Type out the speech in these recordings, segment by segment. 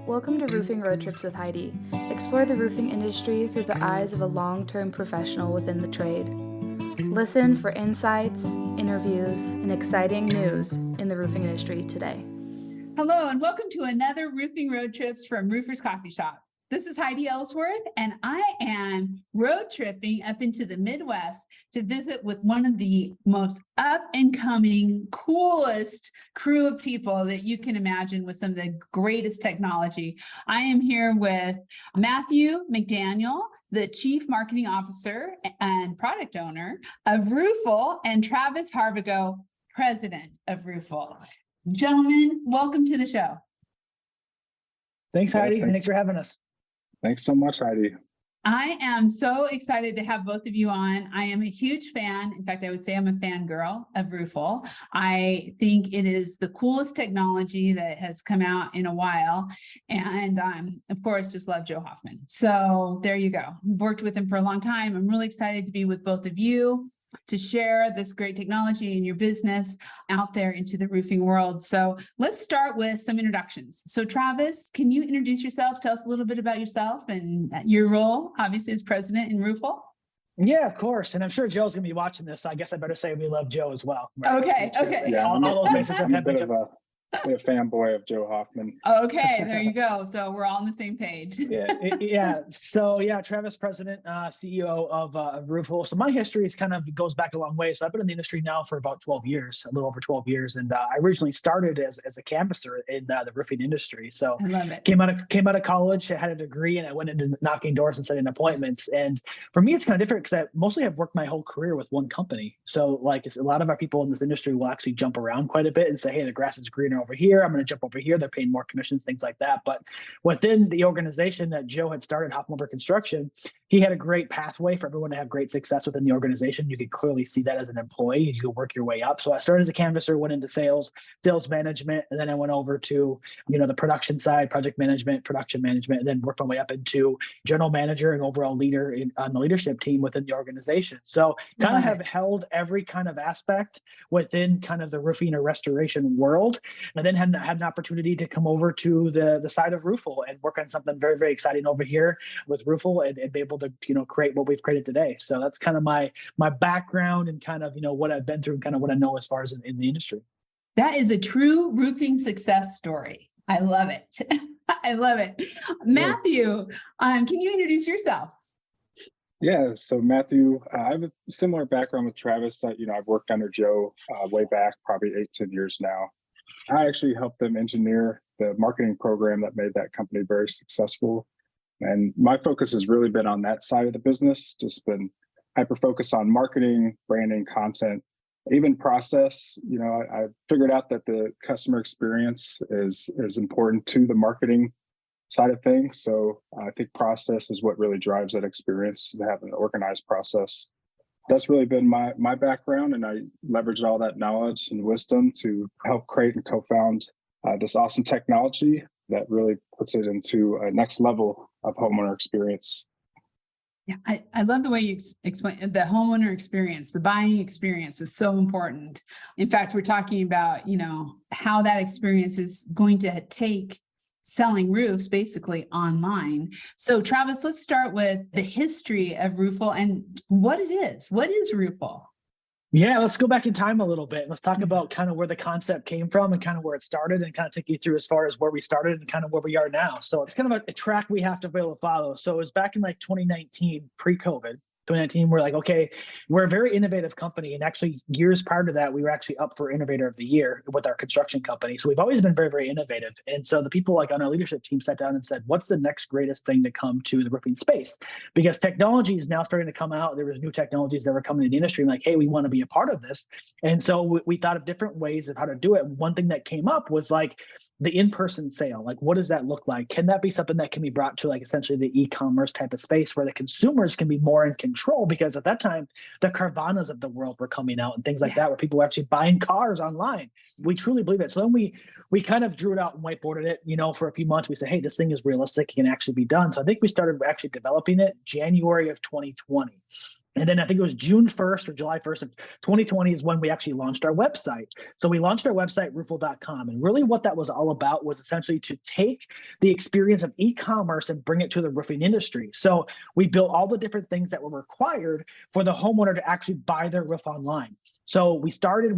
Welcome to Roofing Road Trips with Heidi. Explore the roofing industry through the eyes of a long-term professional within the trade. Listen for insights, interviews, and exciting news in the roofing industry today. Hello, and welcome to another Roofing Road Trips from Roofers Coffee Shop. This is Heidi Ellsworth, and I am road tripping up into the Midwest to visit with one of the most up-and-coming, coolest crew of people that you can imagine with some of the greatest technology. I am here with Matthew McDaniel, the Chief Marketing Officer and Product Owner of ROOFLE, and Travis Harvigo, President of ROOFLE. Gentlemen, welcome to the show. Thanks, Heidi. Thanks for having us. Thanks so much, Heidi. I am so excited to have both of you on. I am a huge fan. In fact, I would say I'm a fangirl of ROOFLE. I think it is the coolest technology that has come out in a while. And of course, just love Joe Hoffman. So there you go. I've worked with him for a long time. I'm really excited to be with both of you to share this great technology in your business out there into the roofing world. So let's start with some introductions. So Travis, can you introduce yourself? Tell us a little bit about yourself and your role, obviously, as president in ROOFLE. Yeah, of course. And I'm sure Joe's going to be watching this. So I guess I better say we love Joe as well. Right? Okay. Yeah, all those bases I'm a bit of a fanboy of Joe Hoffman. Okay, there you go. So we're all on the same page. Yeah. So Travis, President, CEO of ROOFLE. So my history is goes back a long way. So I've been in the industry now for about 12 years, a little over 12 years. And I originally started as a canvasser in the roofing industry. So I love it. Came out of college, I had a degree, and I went into knocking doors and setting appointments. And for me, it's kind of different because I mostly have worked my whole career with one company. So like a lot of our people in this industry will actually jump around quite a bit and say, hey, the grass is greener over here. I'm going to jump over here. They're paying more commissions, things like that. But within the organization that Joe had started, Hoffman Construction, he had a great pathway for everyone to have great success within the organization. You could clearly see that as an employee. You could work your way up. So I started as a canvasser, went into sales management, and then I went over to, the production side, project management, production management, and then worked my way up into general manager and overall leader on the leadership team within the organization. So kind of have held every kind of aspect within kind of the roofing or restoration world, and then had an opportunity to come over to the side of ROOFLE and work on something very, very exciting over here with ROOFLE and be able to, create what we've created today. So that's kind of my background and kind of, what I've been through and kind of what I know as far as in the industry. That is a true roofing success story. I love it. I love it. Matthew, can you introduce yourself? Yeah, so Matthew, I have a similar background with Travis. I've worked under Joe way back, probably 8-10 years now. I actually helped them engineer the marketing program that made that company very successful. And my focus has really been on that side of the business, just been hyper-focused on marketing, branding, content, even process. I figured out that the customer experience is important to the marketing side of things. So I think process is what really drives that experience, to have an organized process. That's really been my background, and I leveraged all that knowledge and wisdom to help create and co-found this awesome technology that really puts it into a next level of homeowner experience. Yeah, I love the way you explain the homeowner experience. The buying experience is so important. In fact, we're talking about, how that experience is going to take selling roofs basically online. So Travis, let's start with the history of ROOFLE and what it is. What is ROOFLE? Yeah, let's go back in time a little bit. Let's talk about kind of where the concept came from and kind of where it started, and kind of take you through as far as where we started and kind of where we are now. So it's kind of a track we have to be able to follow. So it was back in like 2019, pre-COVID. 2019, we're like, okay, we're a very innovative company. And actually years prior to that, we were actually up for Innovator of the Year with our construction company. So we've always been very, very innovative. And so the people like on our leadership team sat down and said, what's the next greatest thing to come to the roofing space? Because technology is now starting to come out. There was new technologies that were coming in the industry. Like, hey, we want to be a part of this. And so we thought of different ways of how to do it. One thing that came up was like the in-person sale. Like, what does that look like? Can that be something that can be brought to like essentially the e-commerce type of space where the consumers can be more in control? Because at that time, the Carvanas of the world were coming out and things like that, where people were actually buying cars online. We truly believe it. So then we kind of drew it out and whiteboarded it, for a few months. We said, hey, this thing is realistic. It can actually be done. So I think we started actually developing it January of 2020. And then I think it was June 1st or July 1st of 2020 is when we actually launched our website. So we launched our website, roofle.com. And really what that was all about was essentially to take the experience of e-commerce and bring it to the roofing industry. So we built all the different things that were required for the homeowner to actually buy their roof online. So we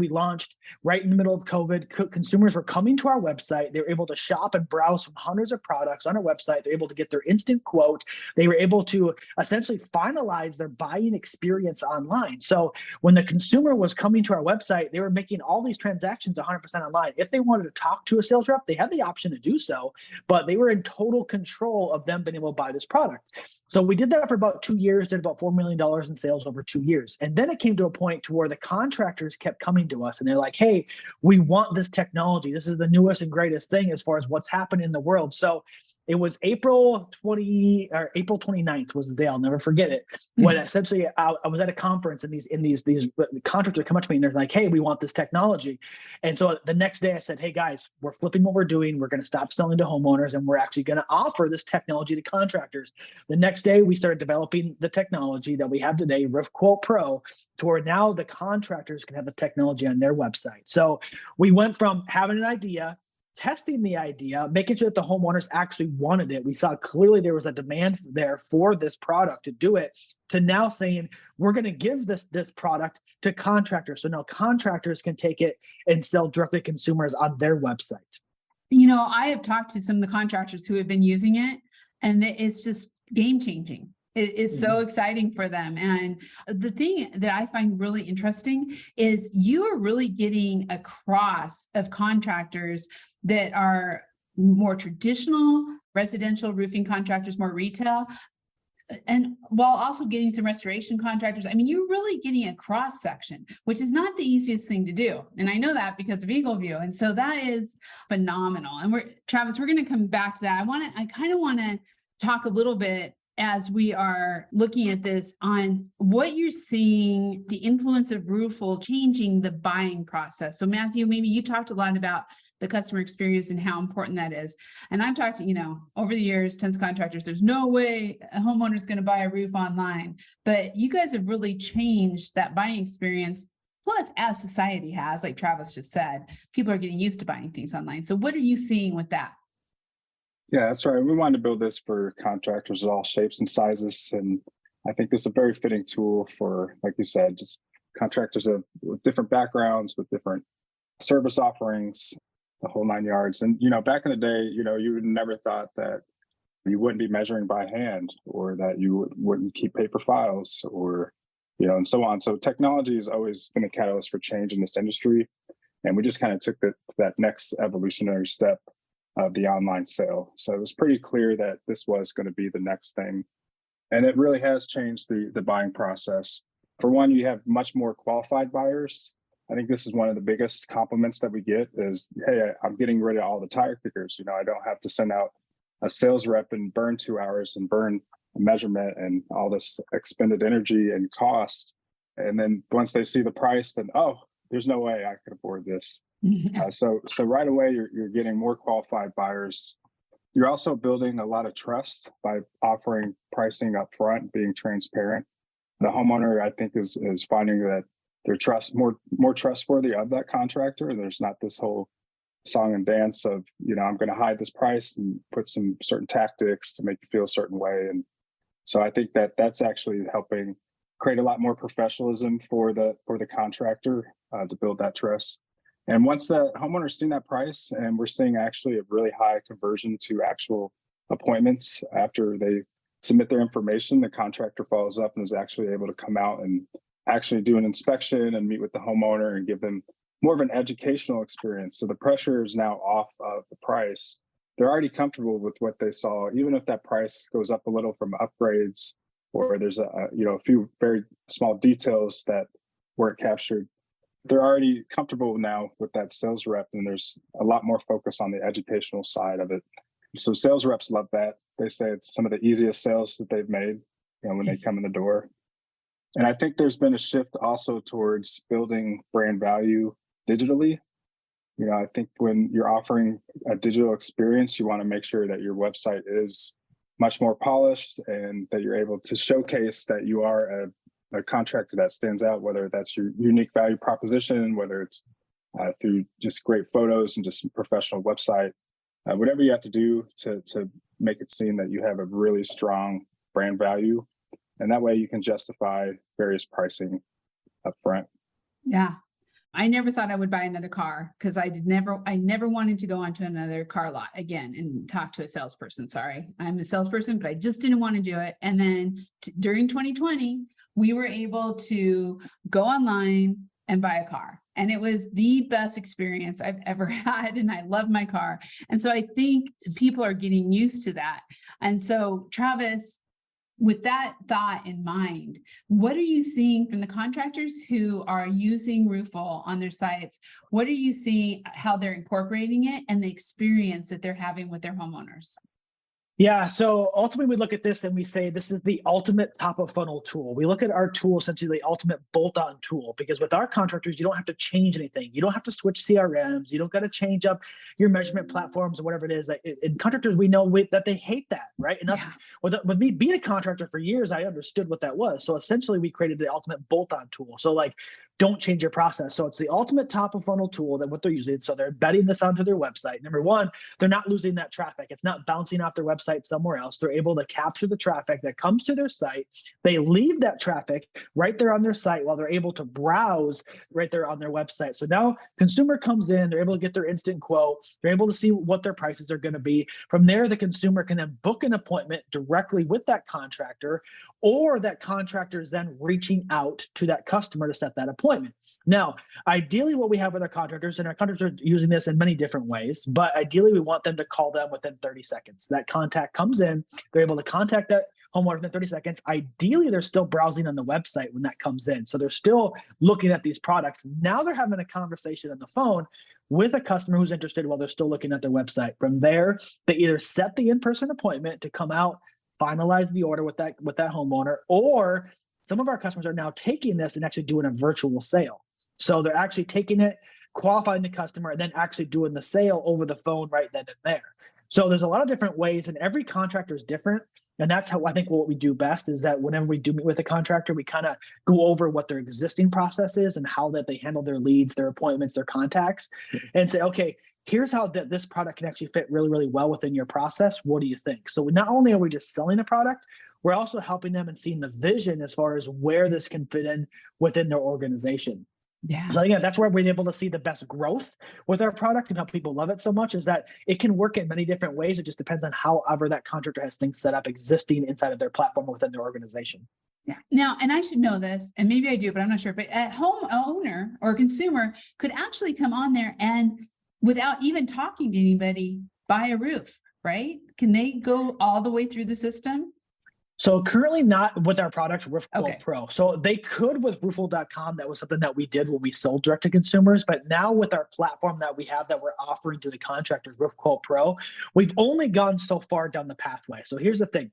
launched right in the middle of COVID. Consumers were coming to our website. They were able to shop and browse from hundreds of products on our website. They're able to get their instant quote. They were able to essentially finalize their buying experience online. So when the consumer was coming to our website, they were making all these transactions 100% online. If they wanted to talk to a sales rep, they had the option to do so, but they were in total control of them being able to buy this product. So we did that for about 2 years, did about $4 million in sales over 2 years. And then it came to a point to where the contractors kept coming to us and they're like, hey, we want this technology. This is the newest and greatest thing as far as what's happening in the world. So it was April 29th was the day, I'll never forget it, when essentially I was at a conference and these contractors come up to me and they're like, hey, we want this technology. And so the next day I said, hey guys, we're flipping what we're doing. We're going to stop selling to homeowners and we're actually going to offer this technology to contractors. The next day we started developing the technology that we have today, Roof Quote Pro, to where now the contractors can have the technology on their website. So we went from having an idea, testing the idea, making sure that the homeowners actually wanted it. We saw clearly there was a demand there for this product to do it, to now saying we're going to give this product to contractors. So now contractors can take it and sell directly to consumers on their website. You know, I have talked to some of the contractors who have been using it, and it's just game changing. It is so exciting for them. And the thing that I find really interesting is you are really getting a cross of contractors that are more traditional residential roofing contractors, more retail, and while also getting some restoration contractors. I mean, you're really getting a cross section, which is not the easiest thing to do. And I know that because of Eagle View. And so that is phenomenal. And Travis, we're going to come back to that. I kind of want to talk a little bit as we are looking at this on what you're seeing, the influence of ROOFLE changing the buying process. So Matthew, maybe you talked a lot about the customer experience and how important that is. And I've talked to, over the years, tons of contractors, there's no way a homeowner is going to buy a roof online, but you guys have really changed that buying experience. Plus, as society has, like Travis just said, people are getting used to buying things online. So what are you seeing with that? Yeah, that's right. We wanted to build this for contractors of all shapes and sizes. And I think this is a very fitting tool for, like you said, just contractors with different backgrounds, with different service offerings, the whole 9 yards. And, back in the day, you would never thought that you wouldn't be measuring by hand, or that you wouldn't keep paper files, or, and so on. So technology has always been a catalyst for change in this industry. And we just kind of took that next evolutionary step of the online sale. So it was pretty clear that this was going to be the next thing. And it really has changed the buying process. For one, you have much more qualified buyers. I think this is one of the biggest compliments that we get is, hey, I'm getting rid of all the tire kickers. I don't have to send out a sales rep and burn 2 hours and burn a measurement and all this expended energy and cost. And then once they see the price, then, oh, there's no way I could afford this. So right away, you're getting more qualified buyers. You're also building a lot of trust by offering pricing up front, being transparent. The homeowner, I think, is finding that they're more trustworthy of that contractor. There's not this whole song and dance of, I'm going to hide this price and put some certain tactics to make you feel a certain way. And so I think that's actually helping create a lot more professionalism for the contractor to build that trust. And once the homeowner's seen that price, and we're seeing actually a really high conversion to actual appointments after they submit their information, the contractor follows up and is actually able to come out and actually do an inspection and meet with the homeowner and give them more of an educational experience. So the pressure is now off of the price. They're already comfortable with what they saw, even if that price goes up a little from upgrades, or there's a few very small details that weren't captured. They're already comfortable now with that sales rep, and there's a lot more focus on the educational side of it. So sales reps love that. They say it's some of the easiest sales that they've made, when they come in the door. And I think there's been a shift also towards building brand value digitally. I think when you're offering a digital experience, you want to make sure that your website is much more polished and that you're able to showcase that you are a contractor that stands out, whether that's your unique value proposition, whether it's through just great photos and just a professional website, whatever you have to do to make it seem that you have a really strong brand value. And that way you can justify various pricing up front. Yeah. I never thought I would buy another car because I never wanted to go onto another car lot again and talk to a salesperson. Sorry, I'm a salesperson, but I just didn't want to do it. And then during 2020, we were able to go online and buy a car. And it was the best experience I've ever had. And I love my car. And so I think people are getting used to that. And so Travis, with that thought in mind, what are you seeing from the contractors who are using ROOFLE on their sites? What are you seeing, how they're incorporating it and the experience that they're having with their homeowners? Yeah, so ultimately we look at this and we say this is the ultimate top of funnel tool. We look at our tool essentially the ultimate bolt-on tool, because with our contractors, you don't have to change anything. You don't have to switch CRMs. You don't got to change up your measurement platforms or whatever it is. And contractors, we know that they hate that, right? And with me being a contractor for years, I understood what that was. So essentially we created the ultimate bolt-on tool. So like, don't change your process. So it's the ultimate top of funnel tool that what they're using. So they're embedding this onto their website. Number one, they're not losing that traffic. It's not bouncing off their website somewhere else. They're able to capture the traffic that comes to their site. They leave that traffic right there on their site while they're able to browse right there on their website. So now consumer comes in, they're able to get their instant quote. They're able to see what their prices are going to be. From there, the consumer can then book an appointment directly with that contractor, or that contractor is then reaching out to that customer to set that appointment. Now, ideally what we have with our contractors, and our contractors are using this in many different ways, but ideally we want them to call them within 30 seconds. That contact comes in, they're able to contact that homeowner within 30 seconds. Ideally, they're still browsing on the website when that comes in. So they're still looking at these products. Now they're having a conversation on the phone with a customer who's interested while they're still looking at their website. From there, they either set the in-person appointment to come out, finalize the order with that homeowner, or some of our customers are now taking this and actually doing a virtual sale. So they're actually taking it, qualifying the customer, and then actually doing the sale over the phone right then and there. So there's a lot of different ways, and every contractor is different. And that's how I think what we do best is that whenever we do meet with a contractor, we kind of go over what their existing process is and how that they handle their leads, their appointments, their contacts, and say, okay, here's how this product can actually fit really, really well within your process. What do you think? So not only are we just selling a product, we're also helping them and seeing the vision as far as where this can fit in within their organization. Yeah. So again, that's where we're able to see the best growth with our product and how people love it so much, is that it can work in many different ways. It just depends on however that contractor has things set up existing inside of their platform within their organization. Yeah. Now, and I should know this, and maybe I do, but I'm not sure, but a homeowner or consumer could actually come on there and without even talking to anybody, buy a roof, right? Can they go all the way through the system? So currently not with our product, ROOFLE Okay. Pro. So they could with roofle.com. That was something that we did when we sold direct to consumers. But now with our platform that we have that we're offering to the contractors, ROOFLE Pro, we've only gone so far down the pathway. So here's the thing.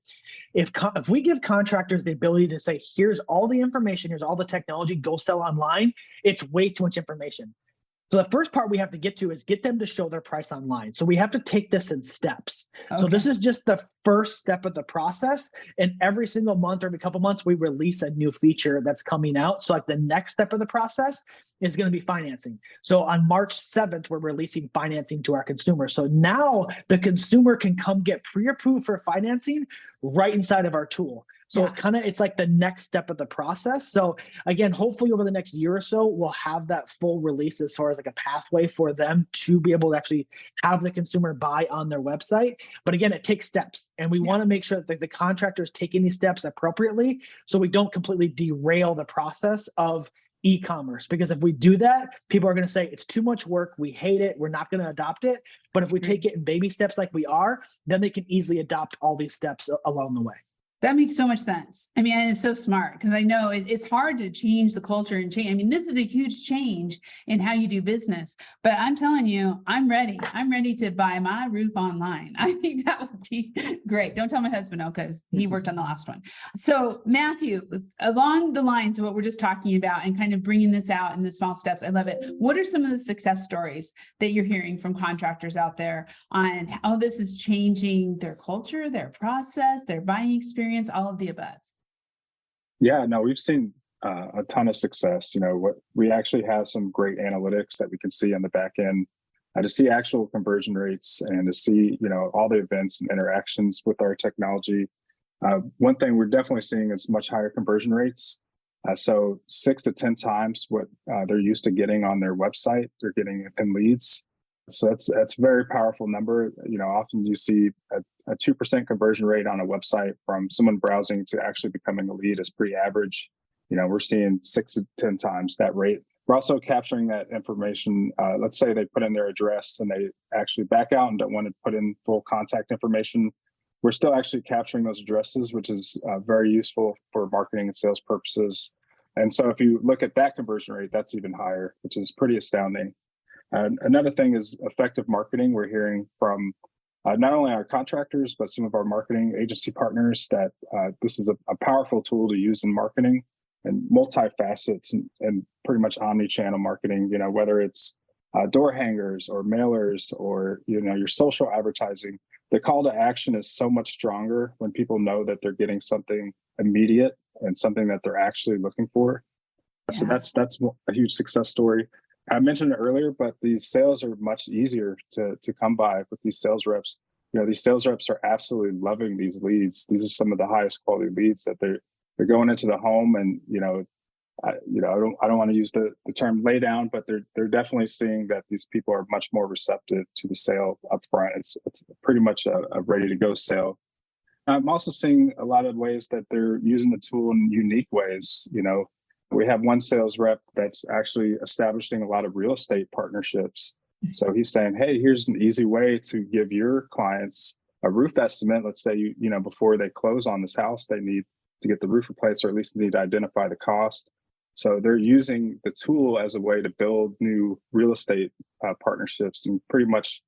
If we give contractors the ability to say, here's all the information, here's all the technology, go sell online, it's way too much information. So the first part we have to get to is get them to show their price online. So we have to take this in steps. Okay. So this is just the first step of the process. And every single month or every couple months, we release a new feature that's coming out. So like the next step of the process is going to be financing. So on March 7th, we're releasing financing to our consumer. So now the consumer can come get pre-approved for financing right inside of our tool. So it's like the next step of the process. So again, hopefully over the next year or so, we'll have that full release as far as like a pathway for them to be able to actually have the consumer buy on their website. But again, it takes steps, and we want to make sure that the contractor is taking these steps appropriately so we don't completely derail the process of e-commerce. Because if we do that, people are going to say it's too much work, we hate it, we're not going to adopt it. But if we take it in baby steps like we are, then they can easily adopt all these steps along the way. That makes so much sense. I mean, and it's so smart because I know it's hard to change the culture and change. I mean, this is a huge change in how you do business, but I'm telling you, I'm ready. I'm ready to buy my roof online. I think that would be great. Don't tell my husband no, because he worked on the last one. So Matthew, along the lines of what we're just talking about and kind of bringing this out in the small steps, I love it. What are some of the success stories that you're hearing from contractors out there on how this is changing their culture, their process, their buying experience, all of the above? Yeah, no, we've seen a ton of success. What we actually have some great analytics that we can see on the back end to see actual conversion rates and to see, all the events and interactions with our technology. One thing we're definitely seeing is much higher conversion rates. So 6 to 10 times what they're used to getting on their website, they're getting in leads. So that's a very powerful number. Often you see a 2% conversion rate on a website from someone browsing to actually becoming a lead is pretty average. We're seeing 6 to 10 times that rate. We're also capturing that information. Let's say they put in their address and they actually back out and don't want to put in full contact information. We're still actually capturing those addresses, which is very useful for marketing and sales purposes. And so if you look at that conversion rate, that's even higher, which is pretty astounding. Another thing is effective marketing. We're hearing from not only our contractors, but some of our marketing agency partners that this is a powerful tool to use in marketing and multi-facets and pretty much omni-channel marketing, whether it's door hangers or mailers or, your social advertising. The call to action is so much stronger when people know that they're getting something immediate and something that they're actually looking for. Yeah. So that's a huge success story. I mentioned it earlier, but these sales are much easier to come by with these sales reps. These sales reps are absolutely loving these leads. These are some of the highest quality leads that they're going into the home, and I don't want to use the term lay down, but they're definitely seeing that these people are much more receptive to the sale up front. It's pretty much a ready to go sale. I'm also seeing a lot of ways that they're using the tool in unique ways. We have one sales rep that's actually establishing a lot of real estate partnerships. So he's saying, hey, here's an easy way to give your clients a roof estimate. Let's say, before they close on this house, they need to get the roof replaced, or at least need to identify the cost. So they're using the tool as a way to build new real estate partnerships and pretty much,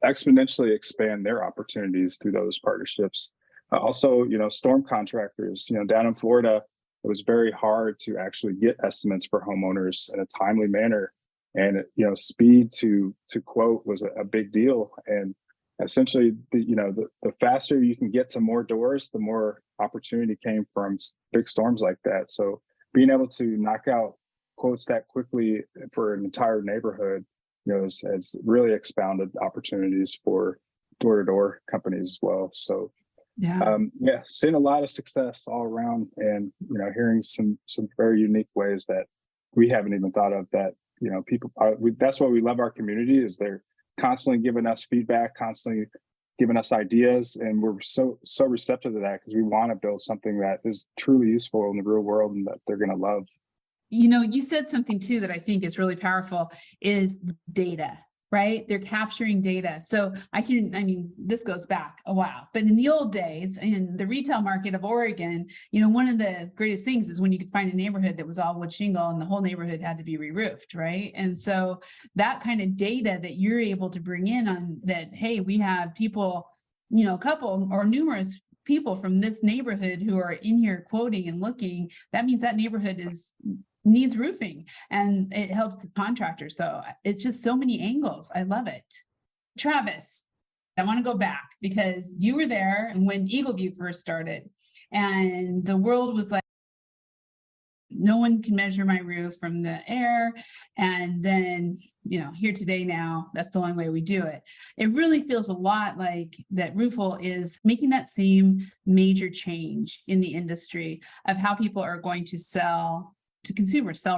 exponentially expand their opportunities through those partnerships. Also, storm contractors, down in Florida, it was very hard to actually get estimates for homeowners in a timely manner. And, speed to quote was a big deal. And essentially, the faster you can get to more doors, the more opportunity came from big storms like that. So being able to knock out quotes that quickly for an entire neighborhood, has really expounded opportunities for door-to-door companies as well. So seeing a lot of success all around, and hearing some very unique ways that we haven't even thought of that people are. That's why we love our community, is they're constantly giving us feedback, constantly giving us ideas, and we're so receptive to that because we want to build something that is truly useful in the real world and that they're going to love. You said something too that I think is really powerful, is data, right? They're capturing data. So this goes back a while, but in the old days, in the retail market of Oregon, one of the greatest things is when you could find a neighborhood that was all wood shingle and the whole neighborhood had to be re-roofed, right? And so that kind of data that you're able to bring in on that, hey, we have people, a couple or numerous people from this neighborhood who are in here quoting and looking, that means that neighborhood needs roofing, and it helps the contractor. So it's just so many angles. I love it. Travis, I want to go back because you were there when EagleView first started, and the world was like, no one can measure my roof from the air. And then, here today now, that's the only way we do it. It really feels a lot like that ROOFLE is making that same major change in the industry of how people are going to sell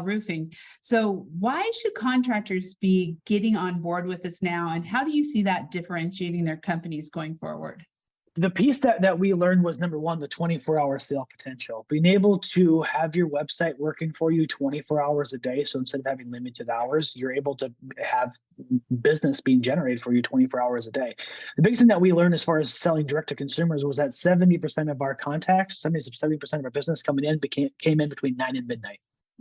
roofing. So why should contractors be getting on board with this now? And how do you see that differentiating their companies going forward? The piece that we learned was, number one, the 24-hour sale potential. Being able to have your website working for you 24 hours a day. So instead of having limited hours, you're able to have business being generated for you 24 hours a day. The biggest thing that we learned as far as selling direct to consumers was that 70% of our contacts, 70% of our business coming in came in between 9 and midnight.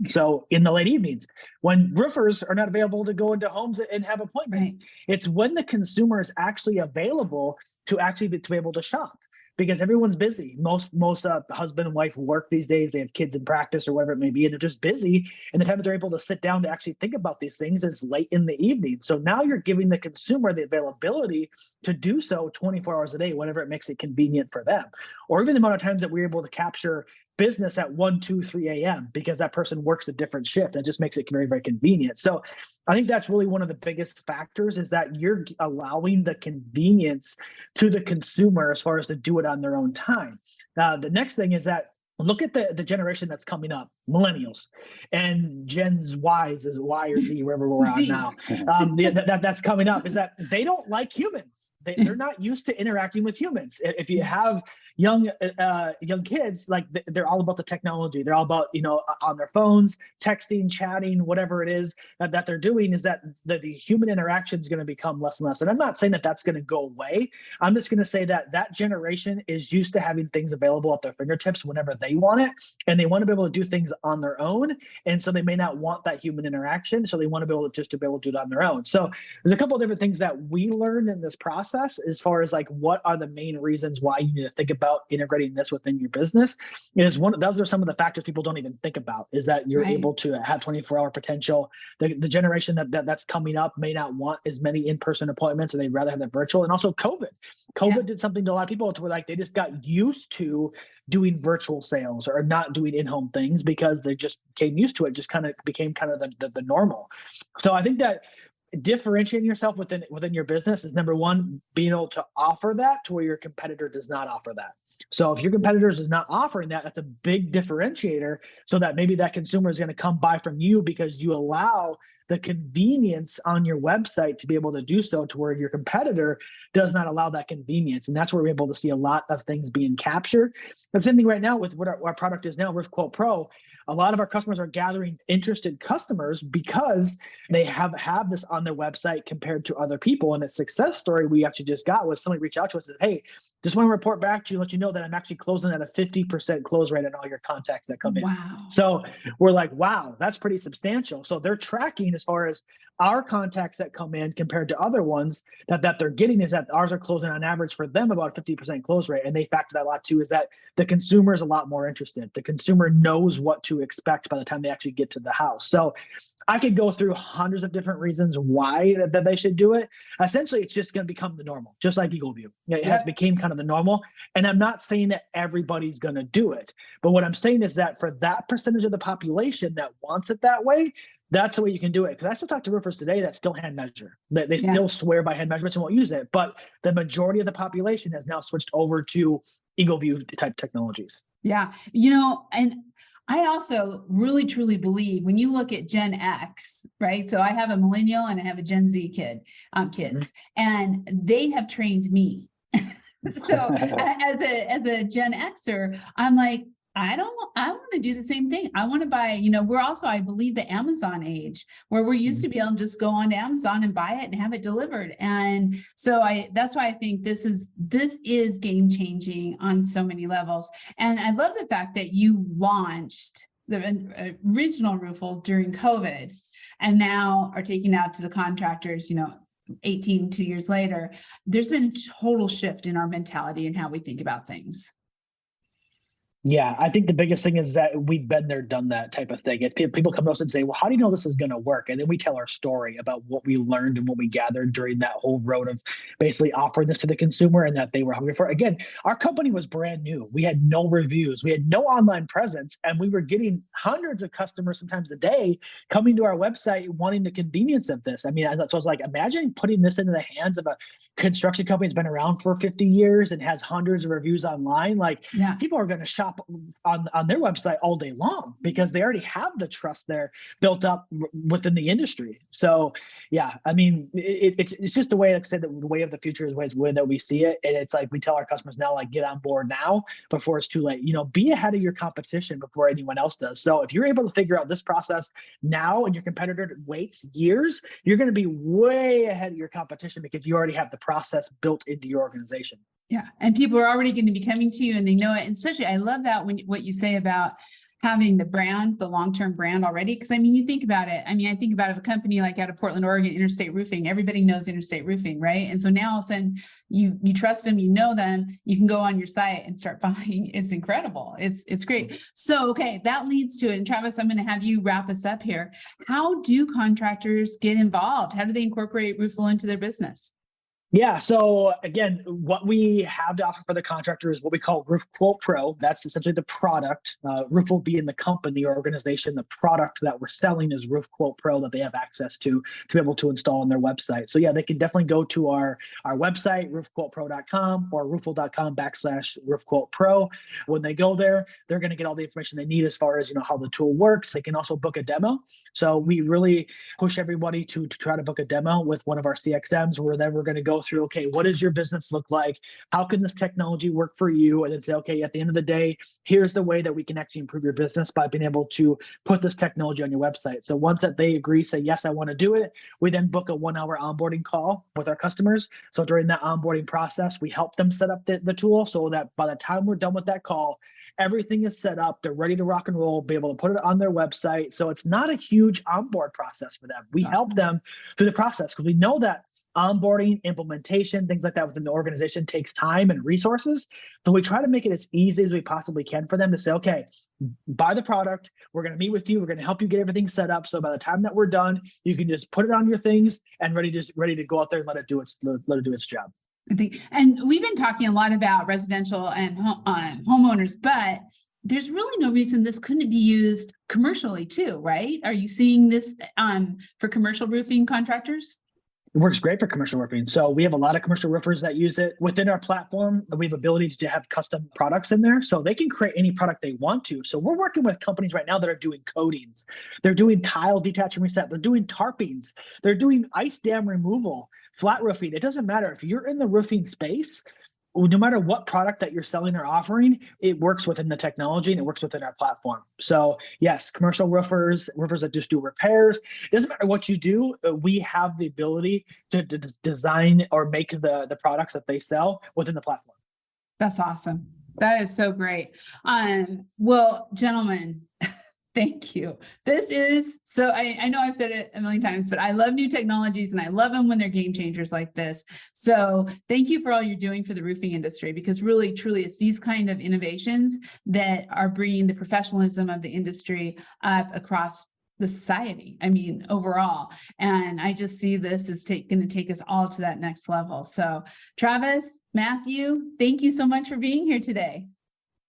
So in the late evenings, when roofers are not available to go into homes and have appointments, right. It's when the consumer is actually available to be able to shop, because everyone's busy. Most husband and wife work these days. They have kids in practice or whatever it may be, and they're just busy. And the time that they're able to sit down to actually think about these things is late in the evening. So now you're giving the consumer the availability to do so 24 hours a day, whenever it makes it convenient for them. Or even the amount of times that we're able to capture business at 1, 2, 3 a.m. because that person works a different shift. It just makes it very, very convenient. So I think that's really one of the biggest factors, is that you're allowing the convenience to the consumer as far as to do it on their own time. The next thing is that look at the generation that's coming up, millennials, and Gen Y's is Y or Z, wherever we're on now. That's coming up, is that they don't like humans. They're not used to interacting with humans. If you have young kids, like they're all about the technology. They're all about, on their phones, texting, chatting, whatever it is that they're doing, is that the human interaction is going to become less and less. And I'm not saying that that's going to go away. I'm just going to say that generation is used to having things available at their fingertips whenever they want it, and they want to be able to do things on their own. And so they may not want that human interaction. So they want to be able to be able to do it on their own. So there's a couple of different things that we learned in this process as far as like, what are the main reasons why you need to think about integrating this within your business. Those are some of the factors people don't even think about, is that you're able to have 24-hour potential. The generation that's coming up may not want as many in-person appointments, and they'd rather have that virtual. And also COVID did something to a lot of people to where like they just got used to doing virtual sales or not doing in-home things because they just became used to it, just kind of became kind of the normal. So I think that differentiating yourself within your business is, number one, being able to offer that to where your competitor does not offer that. So if your competitors is not offering that, that's a big differentiator, so that maybe that consumer is going to come buy from you because you allow the convenience on your website to be able to do so, to where your competitor does not allow that convenience. And that's where we're able to see a lot of things being captured. The same thing right now with what our product is now, RoofQuote Pro. A lot of our customers are gathering interested customers because they have this on their website compared to other people. And a success story we actually just got was somebody reached out to us and said, hey, just want to report back to you, let you know that I'm actually closing at a 50% close rate on all your contacts that come in. Wow. So we're like, wow, that's pretty substantial. So they're tracking as far as our contacts that come in compared to other ones that they're getting, is that ours are closing on average for them about a 50% close rate. And they factor that a lot too, is that the consumer is a lot more interested. The consumer knows what to expect by the time they actually get to the house. So I could go through hundreds of different reasons why that they should do it. Essentially, it's just going to become the normal, just like EagleView. It has become kind of the normal. And I'm not saying that everybody's going to do it. But what I'm saying is that for that percentage of the population that wants it that way, that's the way you can do it. Because I still talk to roofers today that still hand measure. They still swear by hand measurements and won't use it. But the majority of the population has now switched over to EagleView type technologies. Yeah. And I also really, truly believe when you look at Gen X, right? So I have a millennial and I have a Gen Z kids, and they have trained me. So as a Gen Xer, I'm like, I want to do the same thing. I want to buy, we're also, I believe, the Amazon age, where we're used to be able to just go on to Amazon and buy it and have it delivered. And so that's why I think this is game changing on so many levels. And I love the fact that you launched the original ROOFLE during COVID and now are taking out to the contractors, 2 years later. There's been a total shift in our mentality and how we think about things. Yeah, I think the biggest thing is that we've been there, done that type of thing. It's people come to us and say, well, how do you know this is going to work? And then we tell our story about what we learned and what we gathered during that whole road of basically offering this to the consumer and that they were hungry for. Again, our company was brand new. We had no reviews. We had no online presence. And we were getting hundreds of customers sometimes a day coming to our website wanting the convenience of this. I mean, so I was like, imagine putting this into the hands of a construction company that's been around for 50 years and has hundreds of reviews online. Like, people are going to shop on their website all day long because they already have the trust there built up within the industry. So yeah, I mean, it's just the way, like I said, the way of the future is the way that we see it. And it's like, we tell our customers now, like, get on board now before it's too late. Be ahead of your competition before anyone else does. So if you're able to figure out this process now and your competitor waits years, you're going to be way ahead of your competition because you already have the process built into your organization. Yeah. And people are already going to be coming to you and they know it. And especially, I love that what you say about having the brand, the long-term brand already. Because I mean, you think about it. I mean, I think about if a company like out of Portland, Oregon, Interstate Roofing, everybody knows Interstate Roofing, right? And so now all of a sudden you trust them, you know them, you can go on your site and start buying. It's incredible. It's great. So, okay, that leads to it. And Travis, I'm going to have you wrap us up here. How do contractors get involved? How do they incorporate ROOFLE into their business? Yeah. So again, what we have to offer for the contractor is what we call Roof Quote Pro. That's essentially the product. ROOFLE being the company or organization, the product that we're selling is Roof Quote Pro that they have access to be able to install on their website. So yeah, they can definitely go to our website, roofquotepro.com or roofle.com/Roof Quote Pro. When they go there, they're going to get all the information they need as far as, how the tool works. They can also book a demo. So we really push everybody to try to book a demo with one of our CXMs, where then we're going to go through, okay, what does your business look like? How can this technology work for you? And then say, okay, at the end of the day, here's the way that we can actually improve your business by being able to put this technology on your website. So once that they agree, say, yes, I want to do it, we then book a 1-hour onboarding call with our customers. So during that onboarding process, we help them set up the tool so that by the time we're done with that call, everything is set up. They're ready to rock and roll, be able to put it on their website. So it's not a huge onboard process for them. We help them through the process because we know that onboarding, implementation, things like that within the organization takes time and resources. So we try to make it as easy as we possibly can for them to say, okay, buy the product. We're going to meet with you. We're going to help you get everything set up. So by the time that we're done, you can just put it on your things and ready to go out there and let it do its job. I think, and we've been talking a lot about residential and homeowners, but there's really no reason this couldn't be used commercially too, right? Are you seeing this for commercial roofing contractors? It works great for commercial roofing. So we have a lot of commercial roofers that use it within our platform. We have ability to have custom products in there, so they can create any product they want to. So we're working with companies right now that are doing coatings. They're doing tile detach and reset. They're doing tarpings. They're doing ice dam removal, flat roofing. It doesn't matter if you're in the roofing space. No matter what product that you're selling or offering, it works within the technology and it works within our platform. So yes, commercial roofers that just do repairs, it doesn't matter what you do, we have the ability to design or make the products that they sell within the platform. That's awesome. That is so great. Well, gentlemen, thank you. This is so, I know I've said it a million times, but I love new technologies and I love them when they're game changers like this. So thank you for all you're doing for the roofing industry, because really, truly, it's these kind of innovations that are bringing the professionalism of the industry up across the society. I mean, overall. And I just see this as going to take us all to that next level. So Travis, Matthew, thank you so much for being here today.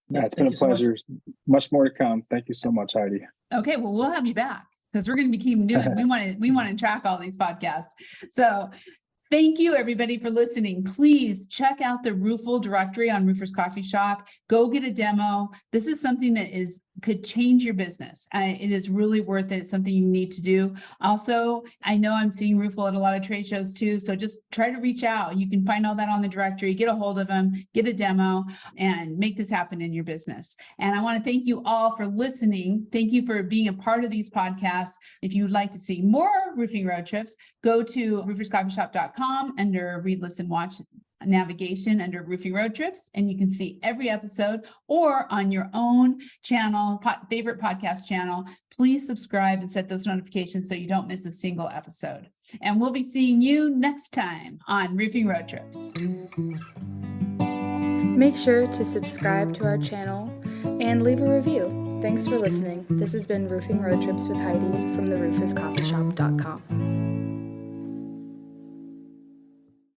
Yeah, it's been a pleasure. So much more to come. Thank you so much, Heidi. Okay, well, we'll have you back because we're going to be keep doing. We want to track all these podcasts. So thank you, everybody, for listening. Please check out the ROOFLE directory on Roofers Coffee Shop. Go get a demo. This is something that could change your business. It is really worth it. It's something you need to do. Also, I know I'm seeing ROOFLE at a lot of trade shows too, so just try to reach out. You can find all that on the directory, get a hold of them, get a demo, and make this happen in your business. And I want to thank you all for listening. Thank you for being a part of these podcasts. If you would like to see more roofing road trips, go to rooferscoffeeshop.com under Read, Listen, Watch navigation under Roofing Road Trips, and you can see every episode, or on your own channel, favorite podcast channel. Please subscribe and set those notifications so you don't miss a single episode. And we'll be seeing you next time on Roofing Road Trips. Make sure to subscribe to our channel and leave a review. Thanks for listening. This has been Roofing Road Trips with Heidi from the rooferscoffeeshop.com.